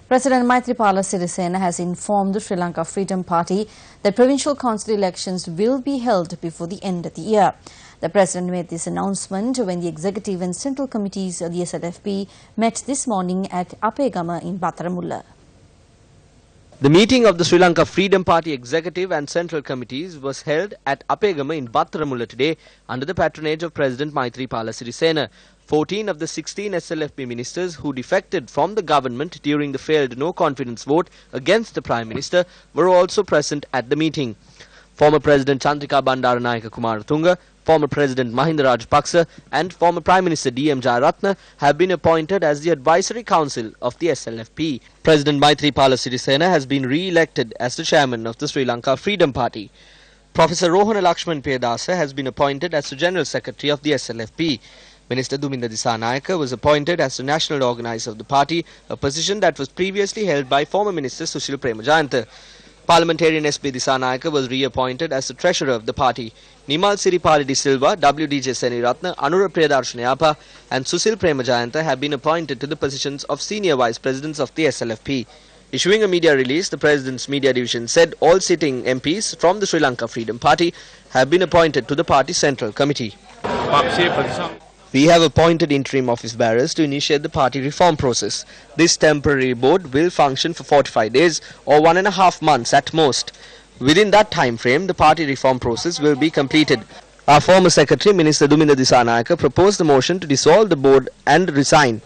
President Maithripala Sirisena has informed the Sri Lanka Freedom Party that provincial council elections will be held before the end of the year. The President made this announcement when the Executive and Central Committees of the SLFP met this morning at Apegama in Battaramulla. The meeting of the Sri Lanka Freedom Party Executive and Central Committees was held at Apegama in Battaramulla today under the patronage of President Maithripala Sirisena. 14 of the 16 SLFP ministers who defected from the government during the failed no-confidence vote against the Prime Minister were also present at the meeting. Former President Chandrika Bandaranayake Kumaratunga, former President Mahinda Rajapaksa and former Prime Minister D.M. Jayaratne have been appointed as the Advisory Council of the SLFP. President Maithripala Sirisena has been re-elected as the chairman of the Sri Lanka Freedom Party. Professor Rohana Lakshman Piyadasa has been appointed as the General Secretary of the SLFP. Minister Duminda Disanayake was appointed as the national organizer of the party, a position that was previously held by former Minister Sushil Premajayantha. Parliamentarian S.B. Disanayake was reappointed as the treasurer of the party. Nimal Siripali De Silva, W.D.J. Seniratne, Anura Priyadarshana and Sushil Premajayantha have been appointed to the positions of senior vice presidents of the SLFP. Issuing a media release, the President's media division said all sitting MPs from the Sri Lanka Freedom Party have been appointed to the party central committee. We have appointed interim office bearers to initiate the party reform process. This temporary board will function for 45 days or 1.5 months at most. Within that time frame, the party reform process will be completed. Our former Secretary, Minister Duminda Disanayake, proposed the motion to dissolve the board and resign.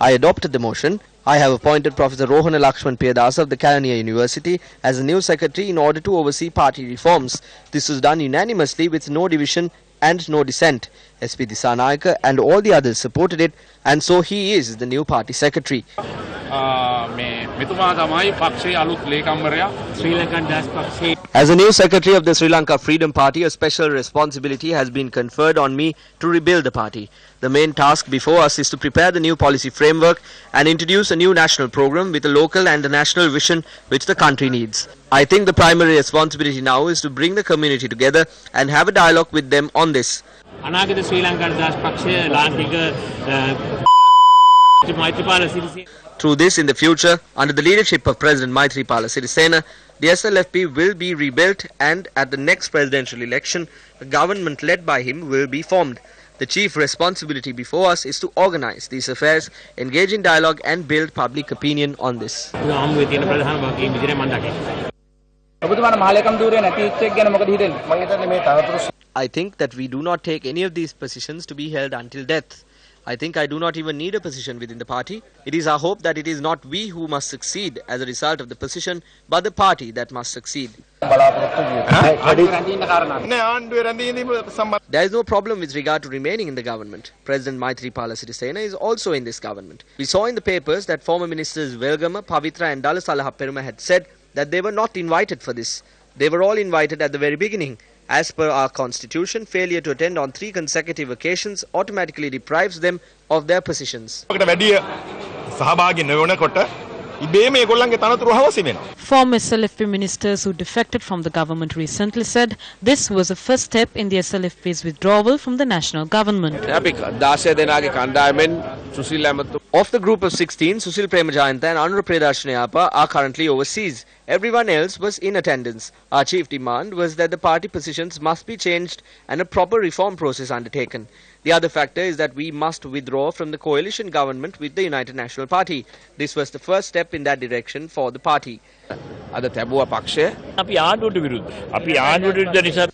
I adopted the motion. I have appointed Professor Rohana Lakshman Piyadasa of the Kelaniya University as the new secretary in order to oversee party reforms. This was done unanimously with no division and no dissent. S.P. Disanayake and all the others supported it, and so he is the new party secretary. As the new secretary of the Sri Lanka Freedom Party, a special responsibility has been conferred on me to rebuild the party. The main task before us is to prepare the new policy framework and introduce a new national program with a local and a national vision which the country needs. I think the primary responsibility now is to bring the community together and have a dialogue with them on this. Through this, in the future, under the leadership of President Maithripala Sirisena, the SLFP will be rebuilt, and at the next presidential election, a government led by him will be formed. The chief responsibility before us is to organize these affairs, engage in dialogue and build public opinion on this. I think that we do not take any of these positions to be held until death. I think I do not even need a position within the party. It is our hope that it is not we who must succeed as a result of the position, but the party that must succeed. There is no problem with regard to remaining in the government. President Maithripala Sirisena is also in this government. We saw in the papers that former ministers Velgama, Pavitra and Dalasalaha Peruma had said that they were not invited for this. They were all invited at the very beginning. As per our constitution, failure to attend on 3 consecutive occasions automatically deprives them of their positions. Former SLFP ministers who defected from the government recently said this was a first step in the SLFP's withdrawal from the national government. Of the group of 16, Sushil Premajayantha and Anura Priyadarshana are currently overseas. Everyone else was in attendance. Our chief demand was that the party positions must be changed and a proper reform process undertaken. The other factor is that we must withdraw from the coalition government with the United National Party. This was the first step in that direction for the party.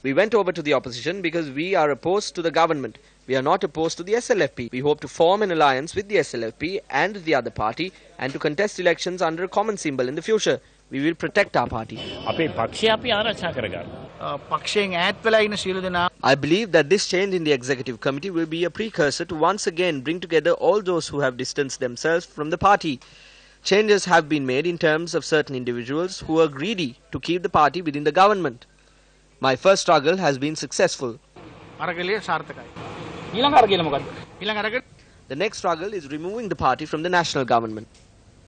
We went over to the opposition because we are opposed to the government. We are not opposed to the SLFP. We hope to form an alliance with the SLFP and the other party and to contest elections under a common symbol in the future. We will protect our party. I believe that this change in the executive committee will be a precursor to once again bring together all those who have distanced themselves from the party. Changes have been made in terms of certain individuals who are greedy to keep the party within the government. My first struggle has been successful. The next struggle is removing the party from the national government.